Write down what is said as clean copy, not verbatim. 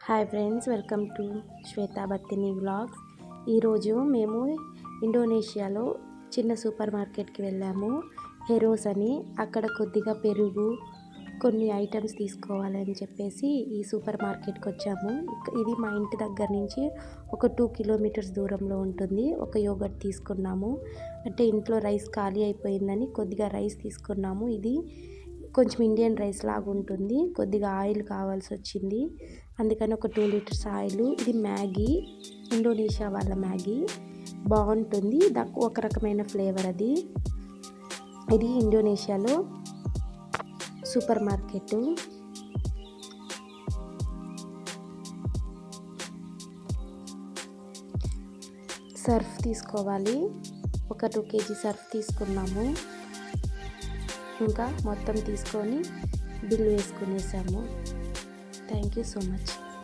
Hi friends, welcome to Shweta Battini vlogs. ఈరోజు మేము ఇండోనేషియాలో చిన్న సూపర్ మార్కెట్కి వెళ్ళాము, హెరోస్ అని. అక్కడ కొద్దిగా పెరుగు, కొన్ని ఐటమ్స్ తీసుకోవాలని చెప్పేసి ఈ సూపర్ మార్కెట్కి వచ్చాము. ఇది మా ఇంటి దగ్గర నుంచి ఒక 2 కిలోమీటర్స్ దూరంలో ఉంటుంది. ఒక యోగర్ట్ తీసుకున్నాము, అంటే ఇంట్లో రైస్ ఖాళీ అయిపోయిందని కొద్దిగా రైస్ తీసుకున్నాము. ఇది కొంచెం ఇండియన్ రైస్ లాగా ఉంటుంది. కొద్దిగా ఆయిల్ కావాల్సి వచ్చింది, అందుకని ఒక 2 లీటర్స్ ఆయిల్. ఇది మ్యాగీ, ఇండోనేషియా వాళ్ళ మ్యాగీ బాగుంటుంది, ఒక రకమైన ఫ్లేవర్ అది. ఇది ఇండోనేషియాలో సూపర్ మార్కెట్. సర్ఫ్ తీసుకోవాలి, ఒక 2 kg సర్ఫ్ తీసుకున్నాము. ఇంకా మొత్తం తీసుకొని బిల్ వేసుకునేసాము. Thank you so much.